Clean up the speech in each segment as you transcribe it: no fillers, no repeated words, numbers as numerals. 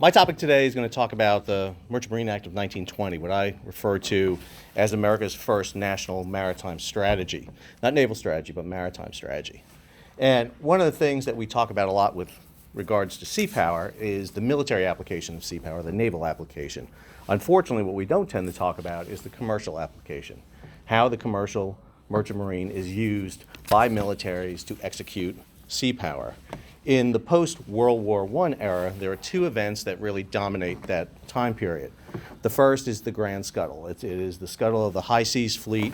My topic today is going to talk about the Merchant Marine Act of 1920, what I refer to as America's first national maritime strategy. Not naval strategy, but maritime strategy. And one of the things that we talk about a lot with regards to sea power is the military application of sea power, the naval application. Unfortunately, what we don't tend to talk about is the commercial application, how the commercial merchant marine is used by militaries to execute sea power. In the post-World War I era, there are two events that really dominate that time period. The first is the Grand Scuttle. It is the scuttle of the High Seas Fleet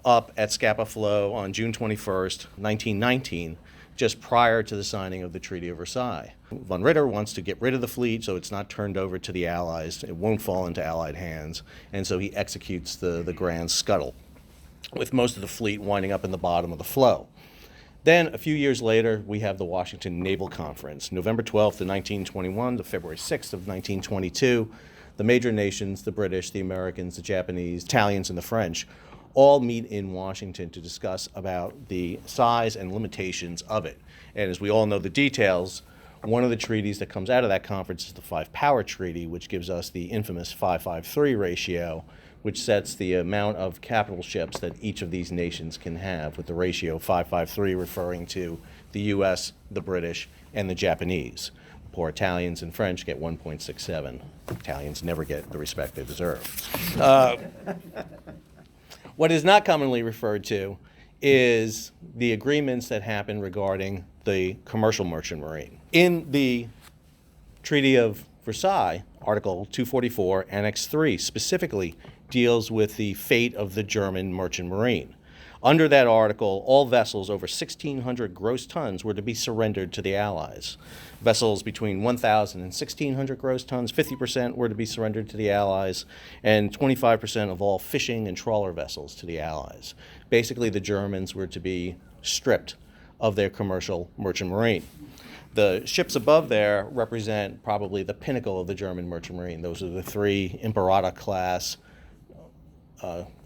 up at Scapa Flow on June 21st, 1919, just prior to the signing of the Treaty of Versailles. Von Ritter wants to get rid of the fleet so it's not turned over to the Allies. It won't fall into Allied hands, and so he executes the Grand Scuttle, with most of the fleet winding up in the bottom of the flow. Then, a few years later, we have the Washington Naval Conference, November 12th of 1921 to February 6th of 1922. The major nations, the British, the Americans, the Japanese, Italians, and the French, all meet in Washington to discuss about the size and limitations of it. And as we all know the details, one of the treaties that comes out of that conference is the Five-Power Treaty, which gives us the infamous 553 ratio, which sets the amount of capital ships that each of these nations can have, with the ratio 553 referring to the U.S., the British, and the Japanese. Poor Italians and French get 1.67. Italians never get the respect they deserve. What is not commonly referred to is the agreements that happen regarding the commercial merchant marine. In the Treaty of Versailles, Article 244, Annex 3, specifically deals with the fate of the German merchant marine. Under that article, all vessels over 1,600 gross tons were to be surrendered to the Allies. Vessels between 1,000 and 1,600 gross tons, 50% were to be surrendered to the Allies, and 25% of all fishing and trawler vessels to the Allies. Basically, the Germans were to be stripped of their commercial merchant marine. The ships above there represent probably the pinnacle of the German merchant marine. Those are the three Imperata-class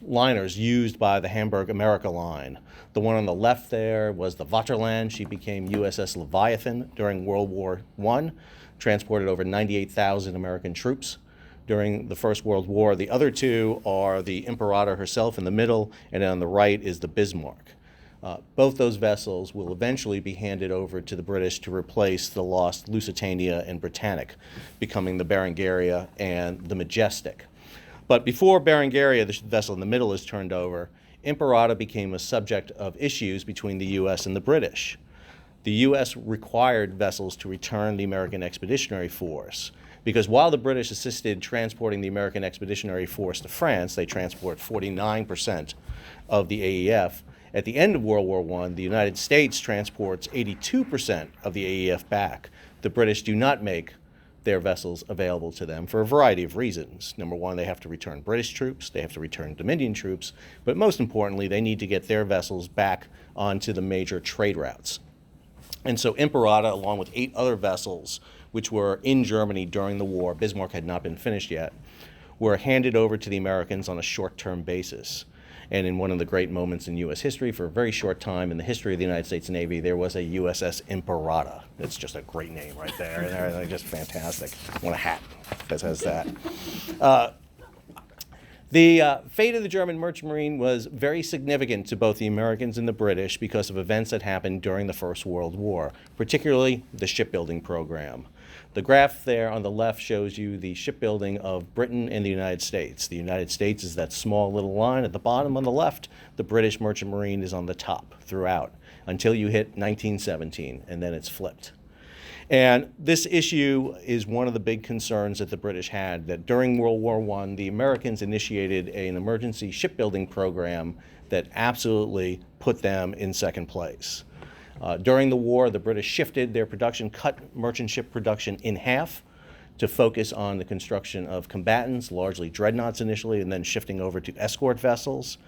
liners used by the Hamburg America line. The one on the left there was the Vaterland. She became USS Leviathan during World War I, transported over 98,000 American troops during the First World War. The other two are the Imperata herself in the middle, and on the right is the Bismarck. Both those vessels will eventually be handed over to the British to replace the lost Lusitania and Britannic, becoming the Berengaria and the Majestic. But before Berengaria, the vessel in the middle, is turned over, Imperata became a subject of issues between the U.S. and the British. The U.S. required vessels to return the American Expeditionary Force, because while the British assisted transporting the American Expeditionary Force to France, they transport 49% of the AEF. At the end of World War I, the United States transports 82% of the AEF back. The British do not make their vessels available to them for a variety of reasons. Number one, they have to return British troops, they have to return Dominion troops, but most importantly, they need to get their vessels back onto the major trade routes. And so Imperata, along with 8 other vessels, which were in Germany during the war, Bismarck had not been finished yet, were handed over to the Americans on a short-term basis. And in one of the great moments in U.S. history, for a very short time in the history of the United States Navy, there was a USS Imperata. It's just a great name right there. And they're just fantastic. I want a hat that says that. The fate of the German merchant marine was very significant to both the Americans and the British because of events that happened during the First World War, particularly the shipbuilding program. The graph there on the left shows you the shipbuilding of Britain and the United States. The United States is that small little line at the bottom on the left. The British merchant marine is on the top throughout until you hit 1917, and then it's flipped. And this issue is one of the big concerns that the British had, that during World War I, the Americans initiated an emergency shipbuilding program that absolutely put them in second place. During the war, the British shifted their production, cut merchant ship production in half to focus on the construction of combatants, largely dreadnoughts initially, and then shifting over to escort vessels.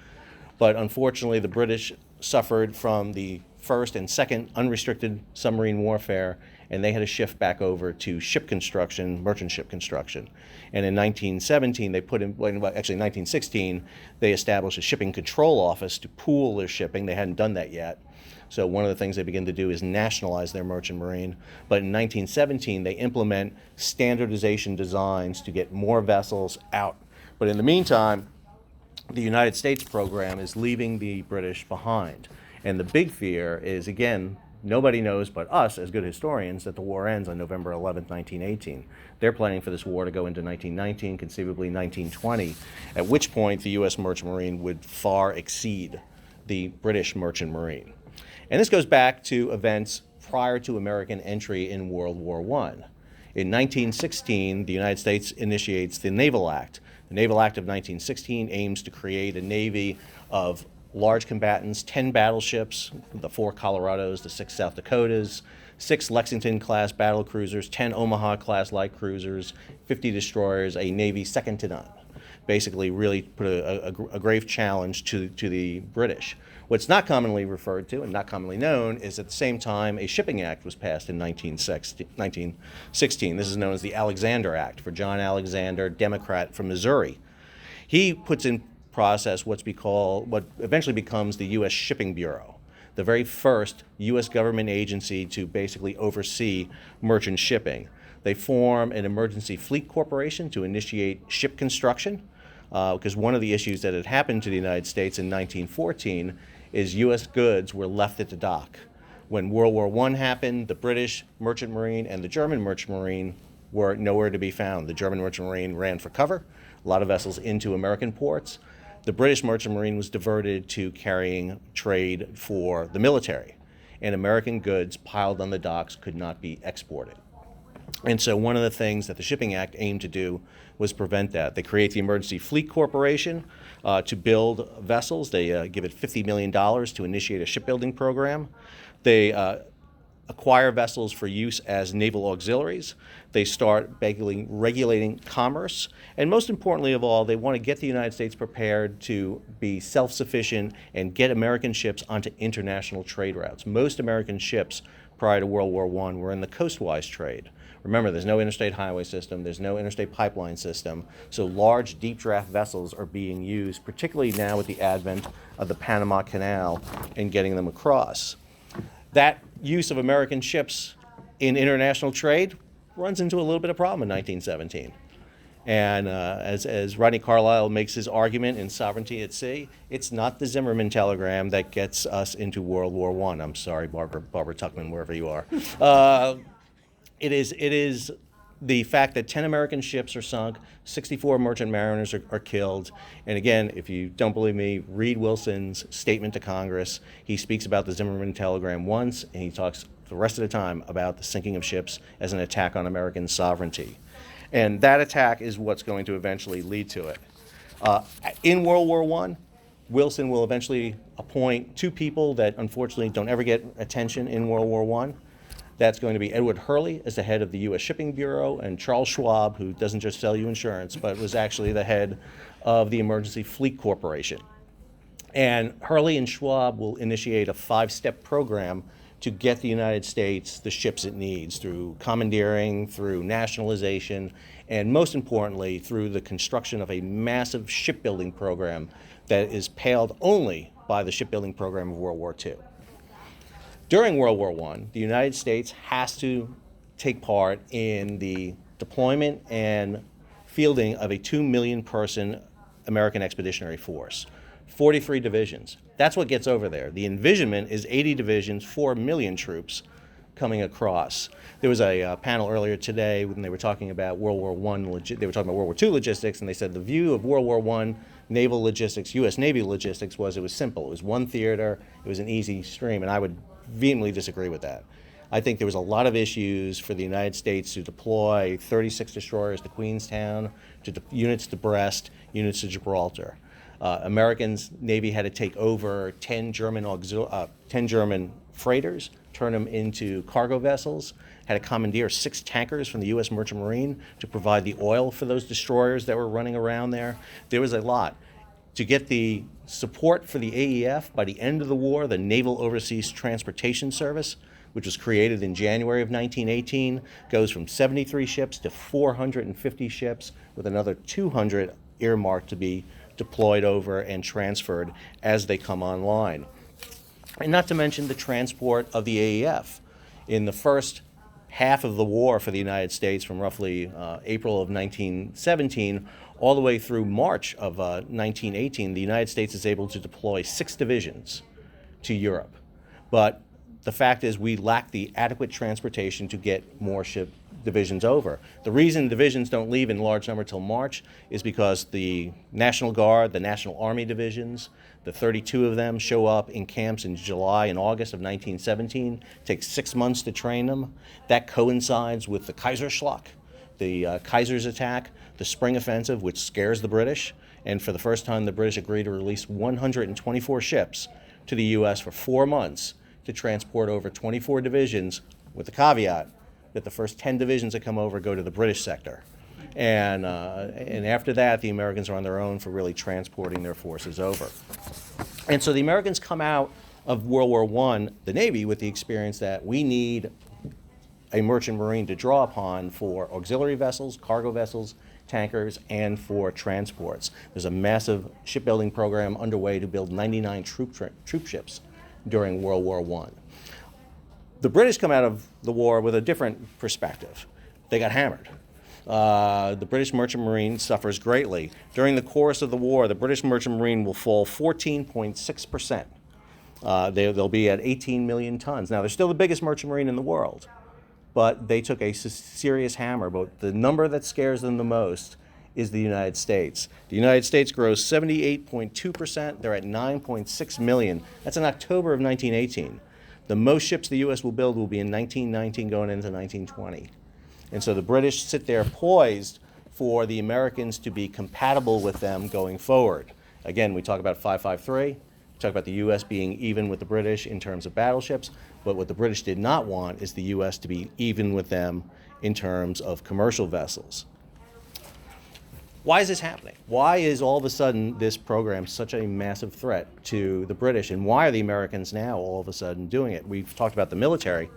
But unfortunately, the British suffered from the first and second unrestricted submarine warfare, and they had to shift back over to ship construction, merchant ship construction. And in 1917, actually 1916, they established a shipping control office to pool their shipping. They hadn't done that yet. So one of the things they begin to do is nationalize their merchant marine. But in 1917, they implement standardization designs to get more vessels out. But in the meantime, the United States program is leaving the British behind. And the big fear is, again, nobody knows but us as good historians that the war ends on November 11th, 1918. They're planning for this war to go into 1919, conceivably 1920, at which point the U.S. merchant marine would far exceed the British merchant marine. And this goes back to events prior to American entry in World War I. In 1916, the United States initiates the Naval Act. The Naval Act of 1916 aims to create a navy of large combatants, 10 battleships, the 4 Colorados, the 6 South Dakotas, 6 Lexington-class battle cruisers, 10 Omaha-class light cruisers, 50 destroyers, a navy second to none. Basically really put a grave challenge to the British. What's not commonly referred to and not commonly known is at the same time a shipping act was passed in 1916. This is known as the Alexander Act for John Alexander, Democrat from Missouri. He puts in process what eventually becomes the U.S. Shipping Bureau, the very first U.S. government agency to basically oversee merchant shipping. They form an emergency fleet corporation to initiate ship construction, because one of the issues that had happened to the United States in 1914 is U.S. goods were left at the dock. When World War I happened, the British merchant marine and the German merchant marine were nowhere to be found. The German merchant marine ran for cover, a lot of vessels into American ports. The British merchant marine was diverted to carrying trade for the military, and American goods piled on the docks could not be exported. And so one of the things that the Shipping Act aimed to do was prevent that. They create the Emergency Fleet Corporation to build vessels. They give it $50 million to initiate a shipbuilding program. They acquire vessels for use as naval auxiliaries. They start basically regulating commerce. And most importantly of all, they want to get the United States prepared to be self-sufficient and get American ships onto international trade routes. Most American ships prior to World War I were in the coastwise trade. Remember, there's no interstate highway system, there's no interstate pipeline system, so large deep draft vessels are being used, particularly now with the advent of the Panama Canal and getting them across. That use of American ships in international trade runs into a little bit of problem in 1917. And as Rodney Carlyle makes his argument in Sovereignty at Sea, it's not the Zimmerman telegram that gets us into World War I. I'm sorry, Barbara Tuchman, wherever you are. It is the fact that 10 American ships are sunk, 64 merchant mariners are killed. And again, if you don't believe me, read Wilson's statement to Congress. He speaks about the Zimmerman telegram once, and he talks the rest of the time about the sinking of ships as an attack on American sovereignty. And that attack is what's going to eventually lead to it. In World War I, Wilson will eventually appoint 2 people that unfortunately don't ever get attention in World War I. That's going to be Edward Hurley as the head of the U.S. Shipping Bureau, and Charles Schwab, who doesn't just sell you insurance, but was actually the head of the Emergency Fleet Corporation. And Hurley and Schwab will initiate a 5-step program to get the United States the ships it needs through commandeering, through nationalization, and most importantly, through the construction of a massive shipbuilding program that is paled only by the shipbuilding program of World War II. During World War I, the United States has to take part in the deployment and fielding of a 2 million person American Expeditionary Force, 43 divisions. That's what gets over there. The envisionment is 80 divisions, 4 million troops coming across. There was a panel earlier today when they were talking about World War I, they were talking about World War II logistics, and they said the view of World War I naval logistics, U.S. Navy logistics, was it was simple. It was one theater, it was an easy stream, and I would vehemently disagree with that. I think there was a lot of issues for the United States to deploy 36 destroyers to Queenstown, units to Brest, units to Gibraltar. Americans Navy had to take over 10 German freighters, turn them into cargo vessels, had to commandeer 6 tankers from the U.S. Merchant Marine to provide the oil for those destroyers that were running around there. There was a lot. To get the support for the AEF, by the end of the war, the Naval Overseas Transportation Service, which was created in January of 1918, goes from 73 ships to 450 ships, with another 200 earmarked to be deployed over and transferred as they come online. And not to mention the transport of the AEF. In the first half of the war for the United States, from roughly April of 1917 all the way through March of 1918, the United States is able to deploy 6 divisions to Europe. But the fact is we lack the adequate transportation to get more ship divisions over. The reason divisions don't leave in large number till March is because the National Guard, the National Army divisions, the 32 of them show up in camps in July and August of 1917. It takes 6 months to train them. That coincides with the Kaiserschlag, the Kaiser's attack, the Spring Offensive, which scares the British. And for the first time, the British agree to release 124 ships to the U.S. for 4 months to transport over 24 divisions, with the caveat that the first 10 divisions that come over go to the British sector. And after that, the Americans are on their own for really transporting their forces over. And so the Americans come out of World War I, the Navy, with the experience that we need a merchant marine to draw upon for auxiliary vessels, cargo vessels, tankers, and for transports. There's a massive shipbuilding program underway to build 99 troop ships during World War I. The British come out of the war with a different perspective. They got hammered. The British Merchant Marine suffers greatly. During the course of the war, the British Merchant Marine will fall 14.6%. They'll be at 18 million tons. Now, they're still the biggest merchant marine in the world, but they took a serious hammer. But the number that scares them the most is the United States. The United States grows 78.2%. They're at 9.6 million. That's in October of 1918. The most ships the U.S. will build will be in 1919 going into 1920. And so the British sit there poised for the Americans to be compatible with them going forward. Again, we talk about 553, we talk about the U.S. being even with the British in terms of battleships, but what the British did not want is the U.S. to be even with them in terms of commercial vessels. Why is this happening? Why is all of a sudden this program such a massive threat to the British, and why are the Americans now all of a sudden doing it? We've talked about the military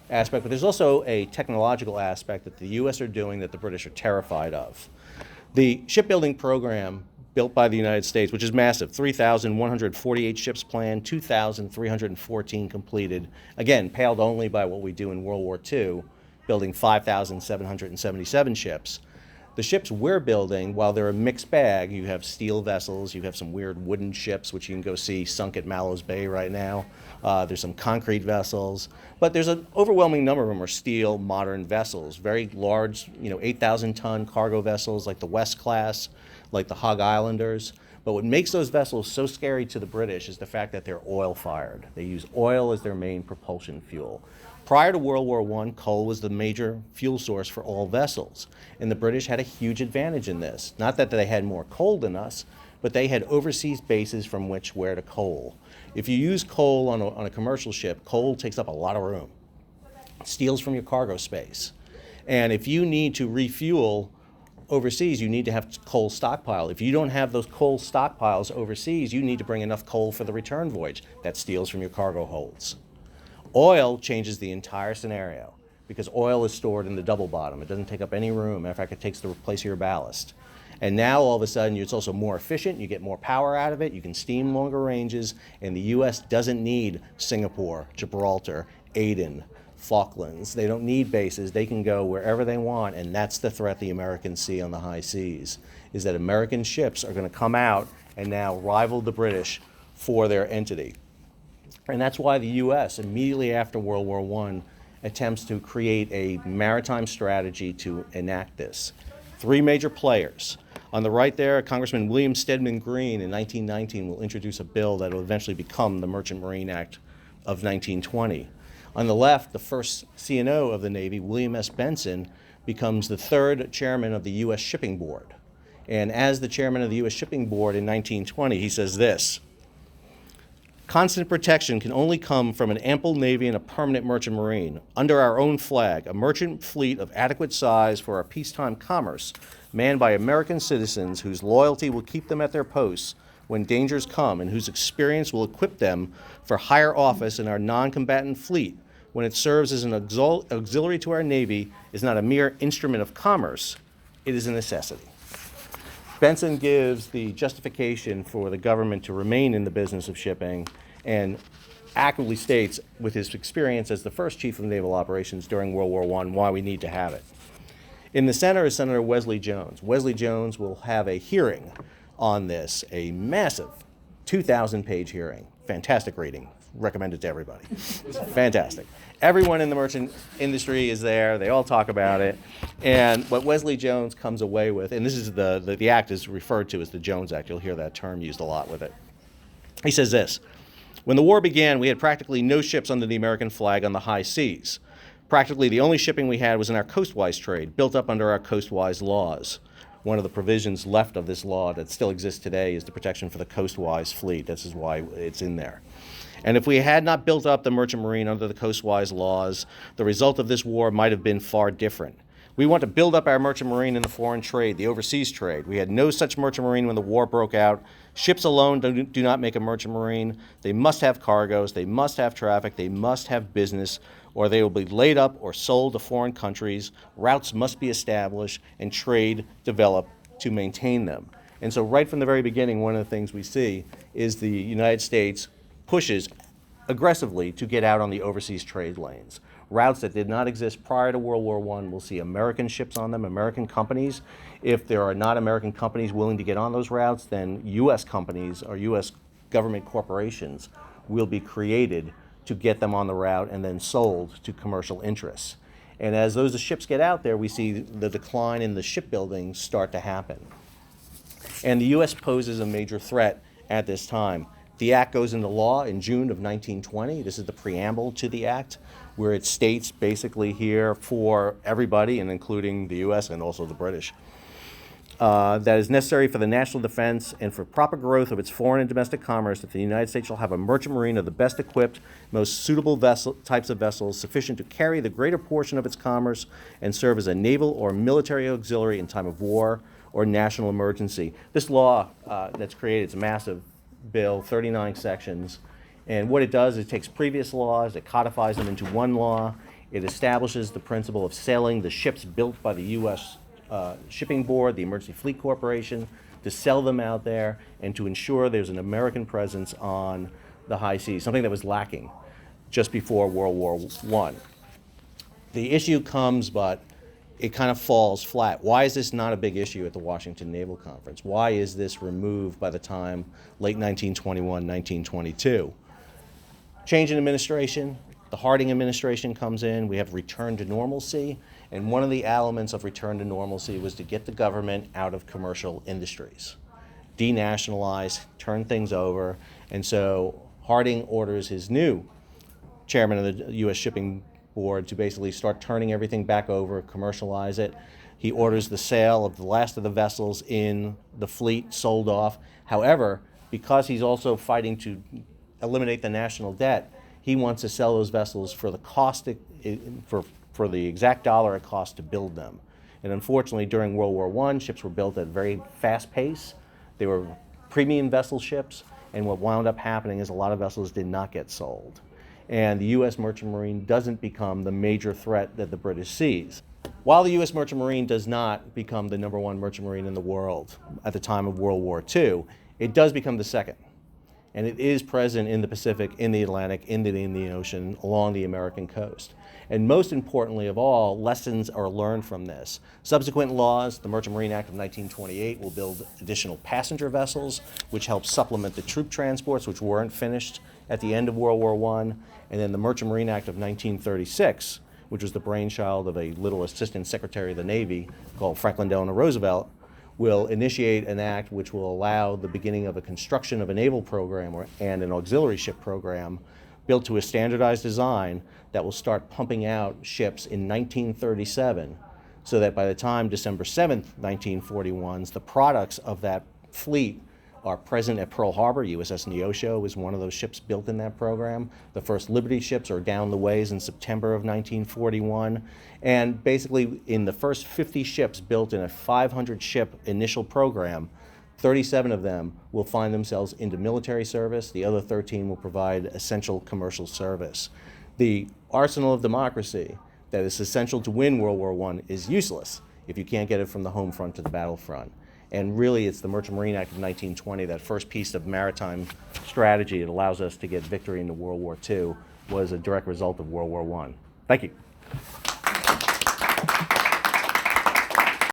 aspect, but there's also a technological aspect that the U.S. are doing that the British are terrified of. The shipbuilding program built by the United States, which is massive, 3,148 ships planned, 2,314 completed, again, paled only by what we do in World War II, building 5,777 ships. The ships we're building, while they're a mixed bag, you have steel vessels, you have some weird wooden ships, which you can go see sunk at Mallows Bay right now. There's some concrete vessels, but there's an overwhelming number of them are steel, modern vessels, very large, 8,000-ton cargo vessels like the West class, like the Hog Islanders. But what makes those vessels so scary to the British is the fact that they're oil-fired. They use oil as their main propulsion fuel. Prior to World War I, coal was the major fuel source for all vessels, and the British had a huge advantage in this. Not that they had more coal than us, but they had overseas bases from which where to coal. If you use coal on a commercial ship, coal takes up a lot of room. It steals from your cargo space. And if you need to refuel overseas, you need to have coal stockpile. If you don't have those coal stockpiles overseas, you need to bring enough coal for the return voyage. That steals from your cargo holds. Oil changes the entire scenario because oil is stored in the double bottom. It doesn't take up any room. Matter of fact, it takes the place of your ballast. And now all of a sudden it's also more efficient. You get more power out of it. You can steam longer ranges. And the U.S. doesn't need Singapore, Gibraltar, Aden, Falklands. They don't need bases. They can go wherever they want. And that's the threat the Americans see on the high seas, is that American ships are going to come out and now rival the British for their entity. And that's why the U.S., immediately after World War I, attempts to create a maritime strategy to enact this. 3 major players. On the right there, Congressman William Stedman Green in 1919 will introduce a bill that will eventually become the Merchant Marine Act of 1920. On the left, the first CNO of the Navy, William S. Benson, becomes the 3rd chairman of the U.S. Shipping Board. And as the chairman of the U.S. Shipping Board in 1920, he says this: "Constant protection can only come from an ample Navy and a permanent merchant marine. Under our own flag, a merchant fleet of adequate size for our peacetime commerce, manned by American citizens whose loyalty will keep them at their posts when dangers come and whose experience will equip them for higher office in our non-combatant fleet when it serves as an auxiliary to our Navy, is not a mere instrument of commerce, it is a necessity." Benson gives the justification for the government to remain in the business of shipping and accurately states, with his experience as the first chief of naval operations during World War I, why we need to have it. In the center is Senator Wesley Jones. Wesley Jones will have a hearing on this, a massive 2,000-page hearing. Fantastic reading. Recommend it to everybody. Fantastic. Everyone in the merchant industry is there. They all talk about it. And what Wesley Jones comes away with, and this is the act is referred to as the Jones Act. You'll hear that term used a lot with it. He says this: when the war began, we had practically no ships under the American flag on the high seas. Practically the only shipping we had was in our coastwise trade, built up under our coastwise laws. One of the provisions left of this law that still exists today is the protection for the coastwise fleet. This is why it's in there. And if we had not built up the merchant marine under the coastwise laws, the result of this war might have been far different. We want to build up our merchant marine in the foreign trade, the overseas trade. We had no such merchant marine when the war broke out. Ships alone do not make a merchant marine. They must have cargoes, they must have traffic, they must have business, or they will be laid up or sold to foreign countries. Routes must be established and trade developed to maintain them. And so right from the very beginning, one of the things we see is the United States pushes aggressively to get out on the overseas trade lanes. Routes that did not exist prior to World War I will see American ships on them, American companies. If there are not American companies willing to get on those routes, then U.S. companies or U.S. government corporations will be created to get them on the route and then sold to commercial interests. And as those ships get out there, we see the decline in the shipbuilding start to happen. And the U.S. poses a major threat at this time. The act goes into law in June of 1920. This is the preamble to the act, where it states basically here for everybody, and including the U.S. and also the British, that is necessary for the national defense and for proper growth of its foreign and domestic commerce, that the United States shall have a merchant marine of the best equipped, most suitable types of vessels, sufficient to carry the greater portion of its commerce and serve as a naval or military auxiliary in time of war or national emergency. This law that's created, it's a massive bill, 39 sections, and what it does is it takes previous laws, it codifies them into one law, it establishes the principle of sailing the ships built by the U.S. Shipping Board, the Emergency Fleet Corporation, to sell them out there and to ensure there's an American presence on the high seas, something that was lacking just before World War I. The issue comes, but it kind of falls flat. Why is this not a big issue at the Washington Naval Conference? Why is this removed by the time late 1921, 1922? Change in administration, the Harding administration comes in, we have return to normalcy, and one of the elements of return to normalcy was to get the government out of commercial industries, denationalize, turn things over, and so Harding orders his new chairman of the U.S. Shipping Board to basically start turning everything back over, commercialize it. He orders the sale of the last of the vessels in the fleet sold off. However, because he's also fighting to eliminate the national debt, he wants to sell those vessels for the cost, for the exact dollar it costs to build them. And unfortunately, during World War I, ships were built at a very fast pace. They were premium vessel ships, and what wound up happening is a lot of vessels did not get sold. And the U.S. Merchant Marine doesn't become the major threat that the British sees. While the U.S. Merchant Marine does not become the #1 merchant marine in the world at the time of World War II, it does become the second. And it is present in the Pacific, in the Atlantic, in the Indian Ocean, along the American coast. And most importantly of all, lessons are learned from this. Subsequent laws, the Merchant Marine Act of 1928 will build additional passenger vessels, which help supplement the troop transports, which weren't finished at the end of World War I. And then the Merchant Marine Act of 1936, which was the brainchild of a little assistant secretary of the Navy called Franklin Delano Roosevelt, will initiate an act which will allow the beginning of a construction of a naval program and an auxiliary ship program built to a standardized design that will start pumping out ships in 1937, so that by the time December 7th, 1941, the products of that fleet are present at Pearl Harbor. USS Neosho is one of those ships built in that program. The first Liberty ships are down the ways in September of 1941. And basically, in the first 50 ships built in a 500-ship initial program, 37 of them will find themselves into military service. The other 13 will provide essential commercial service. The arsenal of democracy that is essential to win World War I is useless if you can't get it from the home front to the battlefront. And really, it's the Merchant Marine Act of 1920, that first piece of maritime strategy that allows us to get victory into World War II, was a direct result of World War I. Thank you.